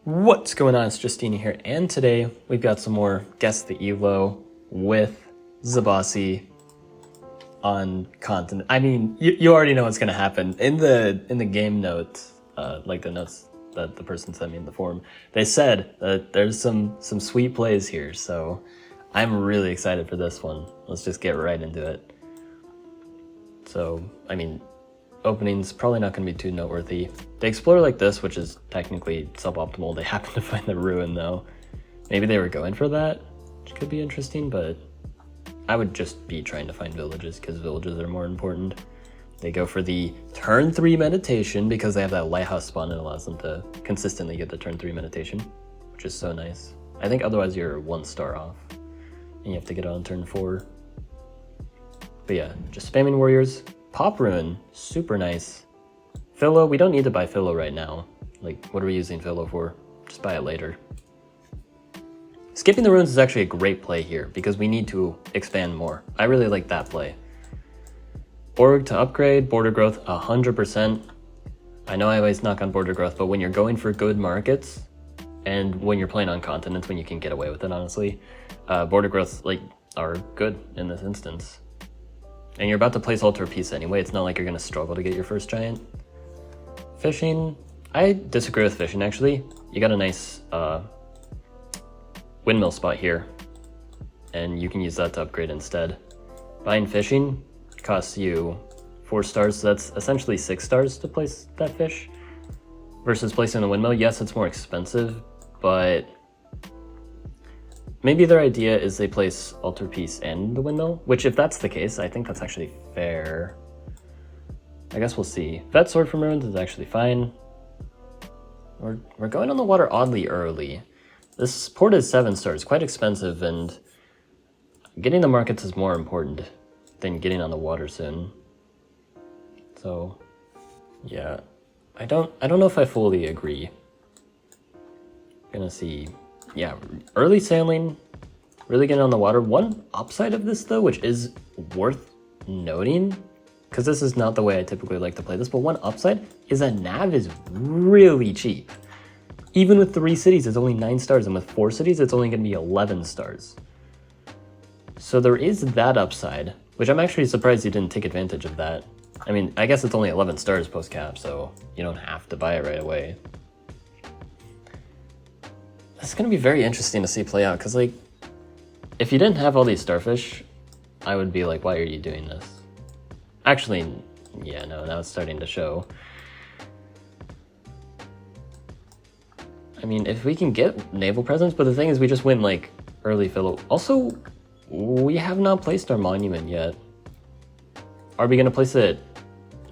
What's going on? It's Justeeni here, and today we've got some more Guess the Evo with Zabasi on continent. I mean, you already know what's gonna happen. In the game notes, like the notes that the person sent me in the forum, they said that there's some sweet plays here, so I'm really excited for this one. Let's just get right into it. So, I mean, opening's probably not going to be too noteworthy. They explore like this, which is technically suboptimal. They happen to find the ruin though. Maybe they were going for that, which could be interesting, but I would just be trying to find villages because villages are more important. They go for the turn 3 meditation because they have that lighthouse spawn and allows them to consistently get the turn 3 meditation, which is so nice. I think otherwise you're 1 star off and you have to get it on turn 4. But yeah, just spamming warriors. Pop Ruin, super nice. Philo, we don't need to buy Philo right now. Like, what are we using Philo for? Just buy it later. Skipping the ruins is actually a great play here because we need to expand more. I really like that play. Org to upgrade, border growth 100%. I know I always knock on border growth, but when you're going for good markets and when you're playing on continents, when you can get away with it, honestly, border growths like are good in this instance. And you're about to place Altar of Peace anyway. It's not like you're going to struggle to get your first giant. Fishing. I disagree with fishing, actually. You got a nice windmill spot here. And you can use that to upgrade instead. Buying fishing costs you 4 stars. So that's essentially 6 stars to place that fish. Versus placing the windmill. Yes, it's more expensive, but maybe their idea is they place Altar Peace and the windmill, which if that's the case, I think that's actually fair. I guess we'll see. Vet Sword from Ruins is actually fine. We're going on the water oddly early. This port is 7 stars, quite expensive, and getting the markets is more important than getting on the water soon. So, yeah, I don't know if I fully agree. Gonna see. Yeah, early sailing, really getting on the water. One upside of this though, which is worth noting, because this is not the way I typically like to play this, but one upside is that nav is really cheap. Even with 3 cities, it's only 9 stars, and with 4 cities, it's only going to be 11 stars. So there is that upside, which I'm actually surprised you didn't take advantage of that. I mean, I guess it's only 11 stars post-cap, so you don't have to buy it right away. It's going to be very interesting to see play out, because, like, if you didn't have all these starfish, I would be like, why are you doing this? Actually, yeah, no, now it's starting to show. I mean, if we can get naval presence, but the thing is we just win, like, early Philo. Also, we have not placed our monument yet. Are we going to place it?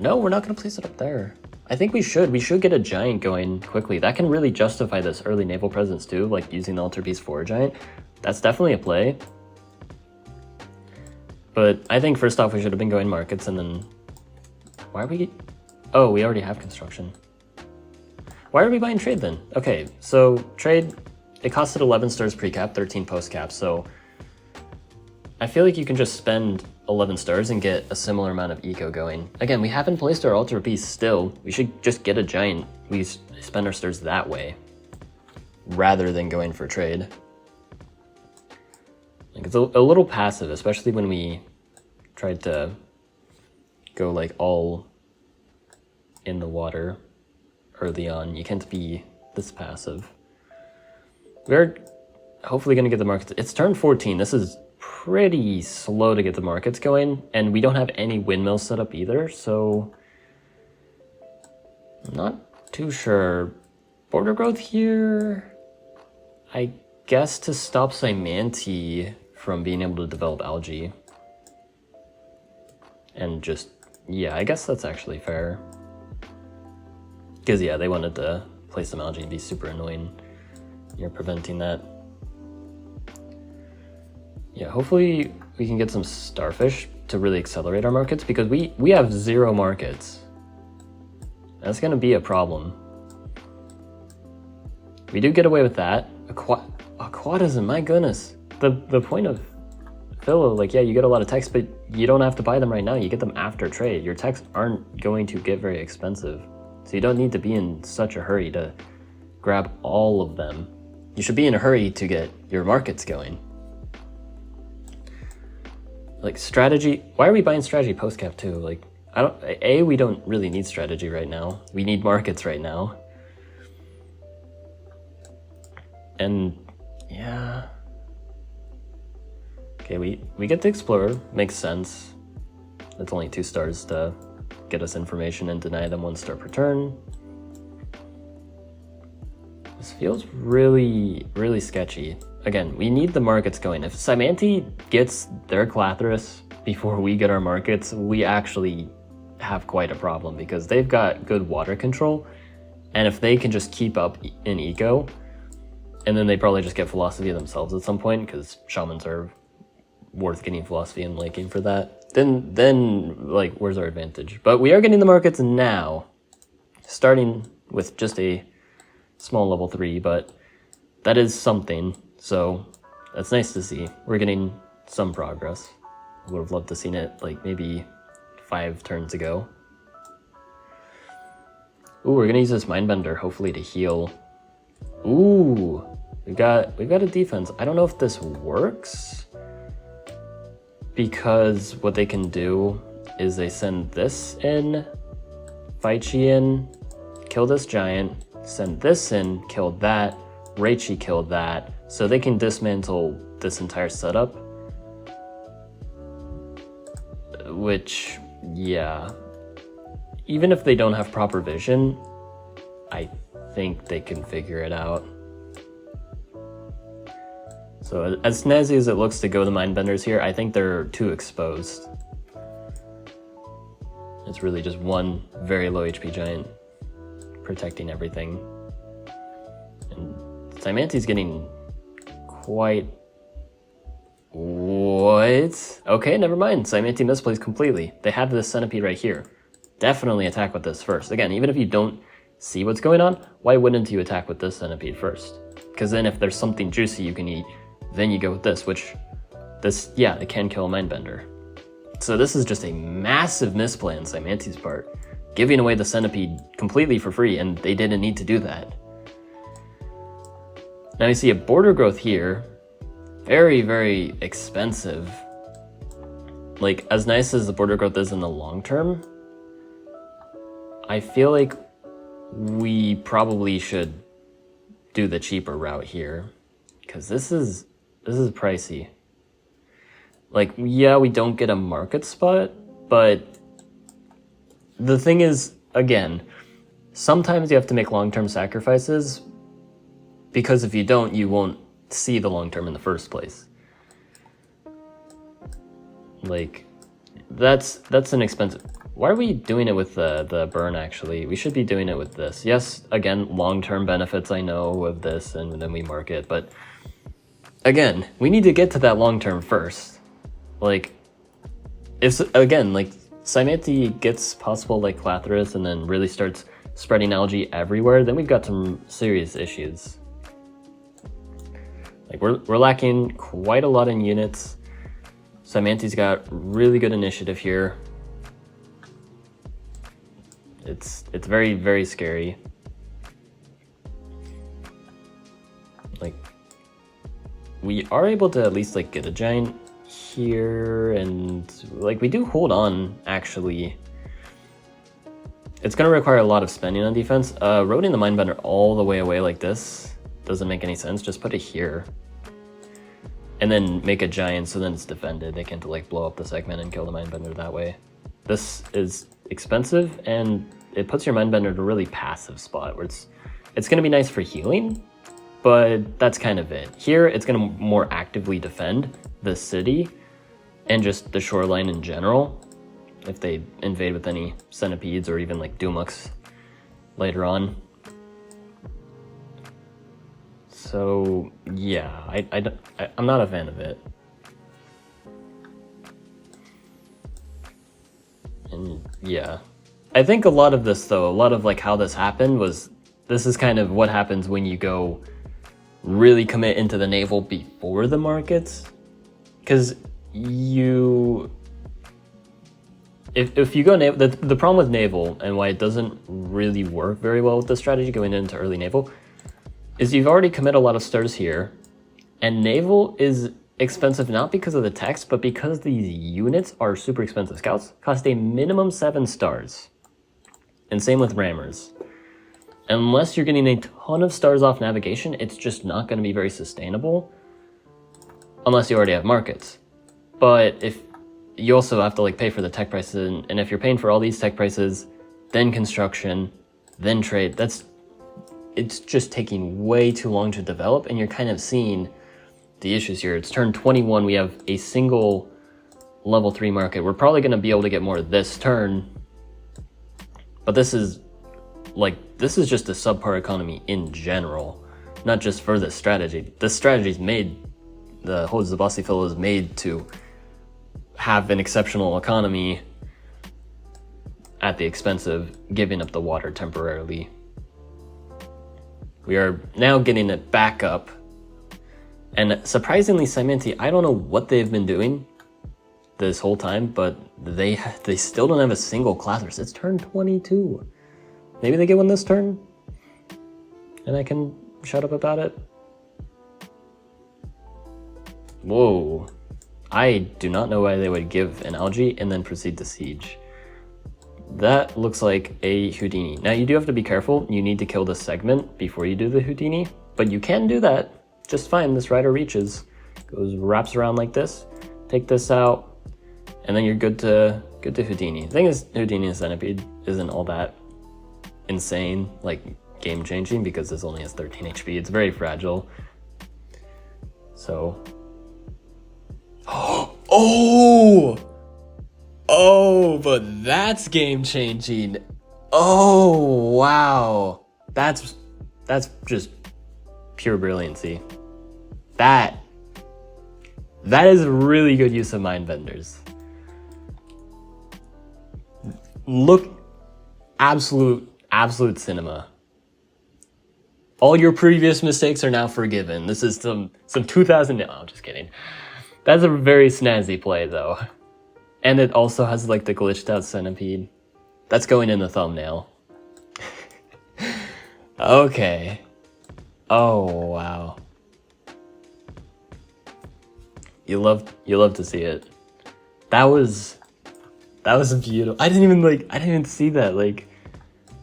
No, we're not going to place it up there. I think we should. We should get a giant going quickly. That can really justify this early naval presence too, like using the Altar Piece for a giant. That's definitely a play. But I think first off we should have been going markets, and then... Why are we... Oh, we already have construction. Why are we buying trade then? Okay, so trade, it costed 11 stars pre-cap, 13 post-cap, so I feel like you can just spend 11 stars and get a similar amount of eco going. Again, we haven't placed our Altar Piece still. We should just get a giant. We spend our stars that way rather than going for trade. Like, it's a little passive, especially when we tried to go like all in the water early on. You can't be this passive. We're hopefully going to get the markets. It's turn 14. This is pretty slow to get the markets going, and we don't have any windmills set up either, so I'm not too sure. Border growth here, I guess to stop Cymanti from being able to develop algae. And just, yeah, I guess that's actually fair. Because, yeah, they wanted to place some algae and be super annoying. You're preventing that. Yeah, hopefully we can get some starfish to really accelerate our markets, because we have 0 markets. That's going to be a problem. We do get away with that. Aquatism, my goodness. The point of Philo, like, yeah, you get a lot of techs, but you don't have to buy them right now. You get them after trade. Your techs aren't going to get very expensive, so you don't need to be in such a hurry to grab all of them. You should be in a hurry to get your markets going. Like strategy, why are we buying strategy post cap too? Like, we don't really need strategy right now. We need markets right now. And yeah. Okay, we get the Explorer, makes sense. It's only 2 stars to get us information and deny them 1 star per turn. This feels really, really sketchy. Again, we need the markets going. If Symantry gets their Clathrus before we get our markets, we actually have quite a problem because they've got good water control. And if they can just keep up in eco, and then they probably just get philosophy themselves at some point because shamans are worth getting philosophy and laking for that. Then like, where's our advantage? But we are getting the markets now, starting with just a small level 3, but that is something. So that's nice to see. We're getting some progress. Would have loved to seen it like maybe 5 turns ago. Ooh, we're gonna use this Mindbender hopefully to heal. Ooh, we've got a defense. I don't know if this works because what they can do is they send this in, fight Chi in, kill this giant, send this in, kill that, Reichi killed that, so they can dismantle this entire setup. Which, yeah, even if they don't have proper vision, I think they can figure it out. So as snazzy as it looks to go the Mindbenders here, I think they're too exposed. It's really just one very low HP giant protecting everything. And Symantry's getting quite... What? Okay, never mind. Symantry misplays completely. They have this centipede right here. Definitely attack with this first. Again, even if you don't see what's going on, why wouldn't you attack with this centipede first? Because then if there's something juicy you can eat, then you go with this, which this, yeah, it can kill a Mindbender. So this is just a massive misplay on Symantry's part, giving away the centipede completely for free, and they didn't need to do that. Now you see a border growth here, very, very expensive. Like, as nice as the border growth is in the long term, I feel like we probably should do the cheaper route here, because this is pricey. Like, yeah, we don't get a market spot, but the thing is, again, sometimes you have to make long-term sacrifices, because if you don't, you won't see the long-term in the first place. Like, that's an expensive... Why are we doing it with the burn, actually? We should be doing it with this. Yes, again, long-term benefits I know of this, and then we mark it, but again, we need to get to that long-term first. Like, if, again, like, Symantry gets possible, like, Clathrus and then really starts spreading algae everywhere, then we've got some serious issues. Like, we're lacking quite a lot in units. Symantry's got really good initiative here. It's very, very scary. Like, we are able to at least, like, get a giant here, and, like, we do hold on, actually. It's going to require a lot of spending on defense. Roading the Mindbender all the way away like this doesn't make any sense. Just put it here. And then make a giant so then it's defended. They can't, like, blow up the segment and kill the Mindbender that way. This is expensive, and it puts your Mindbender in a really passive spot where it's going to be nice for healing, but that's kind of it. Here, it's going to more actively defend the city and just the shoreline in general if they invade with any centipedes or even, like, Dumux later on. So, yeah, I'm not a fan of it. And, yeah. I think a lot of this, though, a lot of, like, how this happened was, this is kind of what happens when you go really commit into the naval before the markets. Because if you go naval, the problem with naval and why it doesn't really work very well with the strategy going into early naval is you've already committed a lot of stars here, and naval is expensive not because of the text, but because these units are super expensive. Scouts cost a minimum 7 stars, and same with rammers. Unless you're getting a ton of stars off navigation, it's just not going to be very sustainable, unless you already have markets. But if you also have to like pay for the tech prices, and if you're paying for all these tech prices, then construction, then trade, it's just taking way too long to develop, and you're kind of seeing the issues here. It's turn 21, we have a single level 3 market. We're probably going to be able to get more this turn, but this is just a subpar economy in general, not just for this strategy. This strategy's made, the whole Zabasi fill is made to have an exceptional economy at the expense of giving up the water temporarily. We are now getting it back up. And surprisingly, Saimanti, I don't know what they've been doing this whole time, but they still don't have a single classers. It's turn 22. Maybe they get one this turn, and I can shut up about it. Whoa. I do not know why they would give an algae and then proceed to siege. That looks like a Justeeni. Now you do have to be careful. You need to kill this segment before you do the Justeeni, but you can do that just fine. This rider reaches, wraps around like this, take this out, and then you're good to Justeeni. The thing is, Justeeni Centipede isn't all that insane, like game changing, because this only has 13 HP. It's very fragile. So, but that's game changing. Oh wow, that's just pure brilliancy. That is really good use of mind benders. Look, absolute cinema. All your previous mistakes are now forgiven. This is some 2000. No, I'm just kidding. That's a very snazzy play though, and it also has like the glitched out centipede. That's going in the thumbnail. Okay. Oh wow. You love to see it. That was beautiful. I didn't even see that. Like,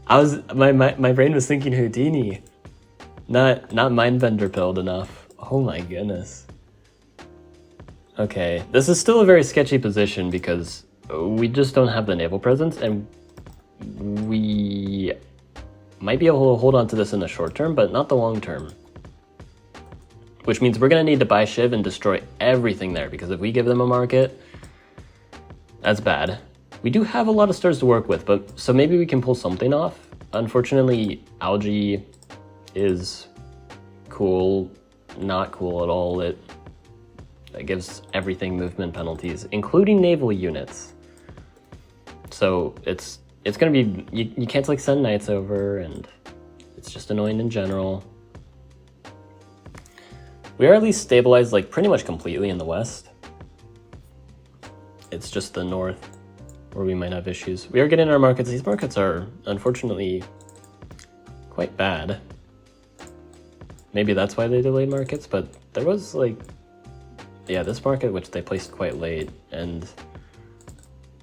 my brain was thinking Justeeni, not Mindbender pilled enough. Oh my goodness. Okay, this is still a very sketchy position because we just don't have the naval presence, and we might be able to hold on to this in the short term, but not the long term. Which means we're going to need to buy Shiv and destroy everything there, because if we give them a market, that's bad. We do have a lot of stars to work with, but so maybe we can pull something off. Unfortunately, algae is cool, not cool at all. It gives everything movement penalties, including naval units. So it's going to be, you can't like send knights over, and it's just annoying in general. We are at least stabilized like pretty much completely in the west. It's just the north where we might have issues. We are getting our markets. These markets are unfortunately quite bad. Maybe that's why they delayed markets, but there was like, yeah, this market which they placed quite late, and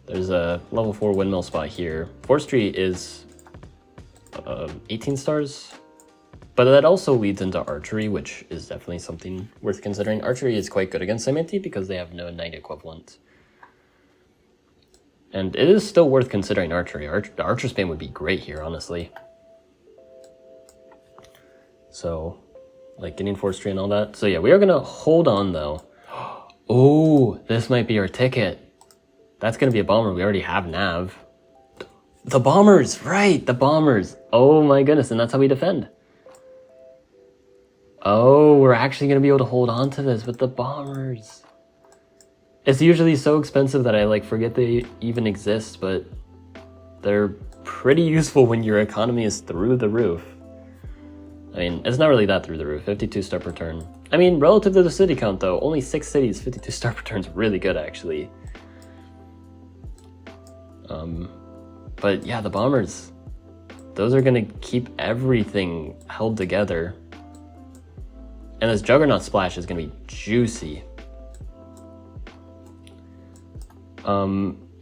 there's a level 4 windmill spot here. Forestry is 18 stars. But that also leads into archery, which is definitely something worth considering. Archery is quite good against Saimanti because they have no knight equivalent. And it is still worth considering archery. The archer spam would be great here, honestly. So, like getting forestry and all that. So yeah, we are going to hold on though. Oh, this might be our ticket. That's going to be a bomber. We already have nav. The bombers, right, the bombers. Oh my goodness, and that's how we defend. Oh, we're actually going to be able to hold on to this with the bombers. It's usually so expensive that I like forget they even exist, but they're pretty useful when your economy is through the roof. I mean, it's not really that through the roof, 52 star per turn. I mean, relative to the city count though, only 6 cities, 52 star per turn is really good actually. But yeah, the bombers, those are going to keep everything held together. And this Juggernaut splash is gonna be juicy.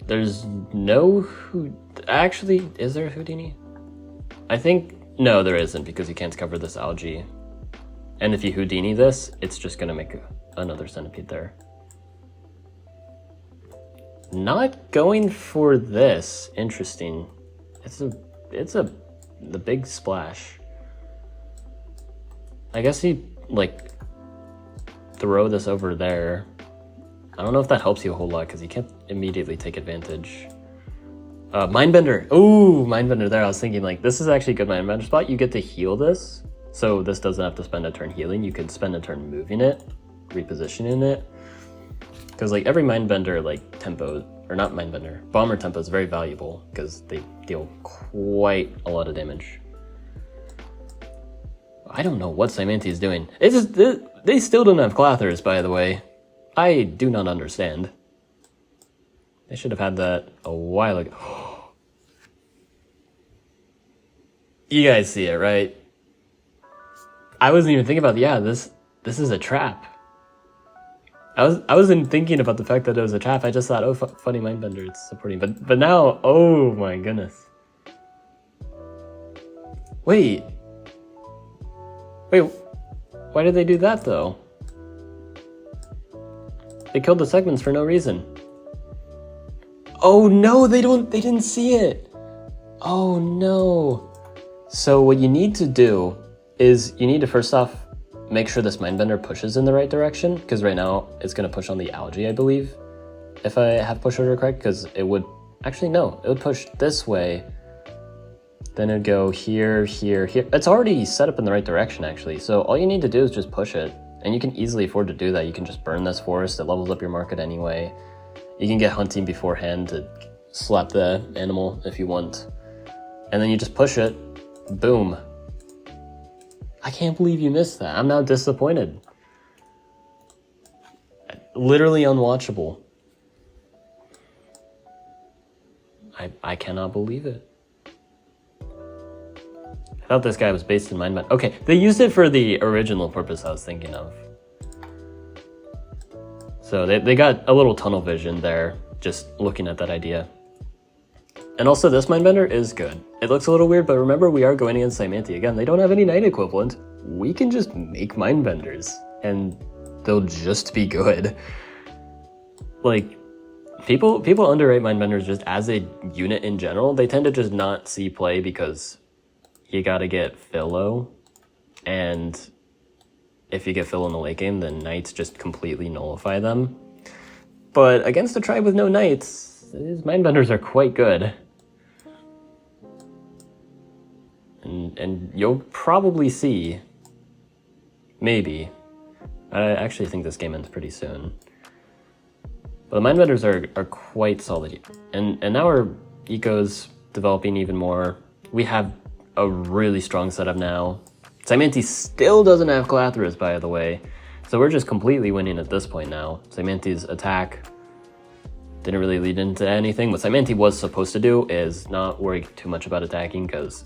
There's no actually, is there a Justeeni? I think, no, there isn't, because you can't cover this algae. And if you Justeeni this, it's just gonna make another centipede there. Not going for this, interesting. It's the big splash. I guess he like throw this over there. I don't know if that helps you a whole lot because you can't immediately take advantage. Mindbender. Ooh, Mindbender there. I was thinking like this is actually a good Mindbender spot. You get to heal this. So this doesn't have to spend a turn healing. You can spend a turn moving it, repositioning it. Because like every Mindbender like tempo, or not Mindbender, Bomber tempo is very valuable because they deal quite a lot of damage. I don't know what Saimanti is doing. It's just, they still don't have Clathers, by the way. I do not understand. They should have had that a while ago. You guys see it, right? I wasn't even thinking about, yeah, this is a trap. I wasn't thinking about the fact that it was a trap. I just thought, oh, funny Mindbender, it's supporting. But now, oh my goodness. Wait, why did they do that though? They killed the segments for no reason. Oh no, they didn't see it. Oh no. So what you need to do is you need to first off make sure this Mindbender pushes in the right direction, because right now it's going to push on the algae, I believe, if I have push order correct, because it would, actually no, it would push this way, then it'd go here, here, here. It's already set up in the right direction actually, so all you need to do is just push it, and you can easily afford to do that. You can just burn this forest, it levels up your market anyway. You can get hunting beforehand to slap the animal if you want, and then you just push it, boom. I can't believe you missed that. I'm now disappointed. Literally unwatchable. I cannot believe it. I thought this guy was based in Mindbender. Okay, they used it for the original purpose I was thinking of. So they got a little tunnel vision there, just looking at that idea. And also this Mindbender is good. It looks a little weird, but remember we are going against Saimanti. Again, they don't have any Knight equivalent. We can just make Mindbenders and they'll just be good. Like, people underrate Mindbenders just as a unit in general. They tend to just not see play because you gotta get Philo, and if you get Philo in the late game, then Knights just completely nullify them. But against a tribe with no Knights, these Mindbenders are quite good. And you'll probably see, maybe, I actually think this game ends pretty soon. But the Mindbenders are quite solid. And now our eco's developing even more. We have a really strong setup now. Saimanti still doesn't have Calathras, by the way. So we're just completely winning at this point now. Saimanti's attack didn't really lead into anything. What Saimanti was supposed to do is not worry too much about attacking because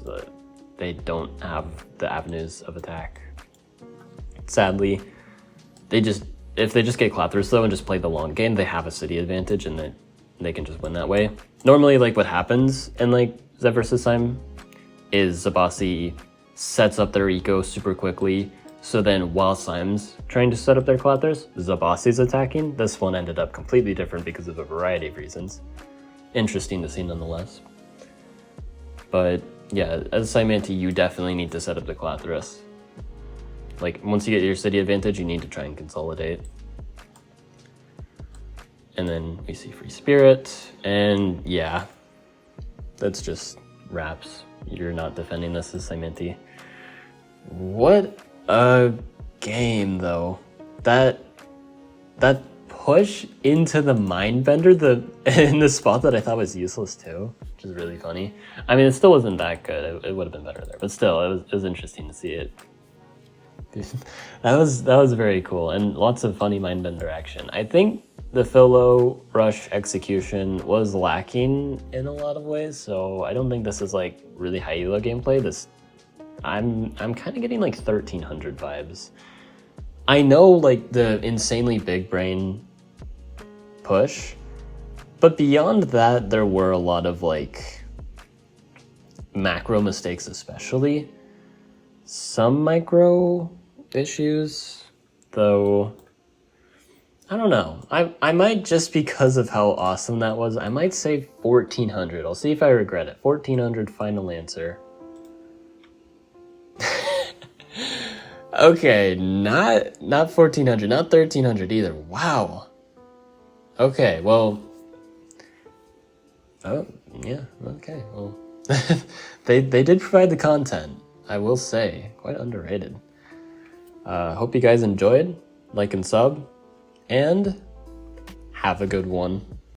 they don't have the avenues of attack. Sadly, if they just get Calathras though and just play the long game, they have a city advantage and they can just win that way. Normally, like what happens in like Zed versus Saim is Zabasi sets up their eco super quickly. So then while Saim's trying to set up their Calathras, Zabasi's attacking. This one ended up completely different because of a variety of reasons. Interesting to see nonetheless. But yeah, as Saimanti, you definitely need to set up the Calathras. Like, once you get your city advantage, you need to try and consolidate. And then we see Free Spirit, and yeah, that's just wraps. You're not defending this as Saimanti. What a game, though. That push into the Mindbender in the spot that I thought was useless too, which is really funny. I mean, it still wasn't that good. It would have been better there, but still, it was interesting to see it. That was very cool, and lots of funny Mindbender action. I think the Philo rush execution was lacking in a lot of ways, so I don't think this is like really high elo gameplay. I'm kind of getting like 1300 vibes. I know like the insanely big brain push, but beyond that, there were a lot of like macro mistakes, especially some micro issues, though. I don't know. I might, just because of how awesome that was, I might say 1400. I'll see if I regret it. 1400 final answer. Okay, not 1400, not 1300 either. Wow. Okay, well. Oh, yeah, okay. Well, they did provide the content, I will say. Quite underrated. Hope you guys enjoyed. Like and sub. And have a good one.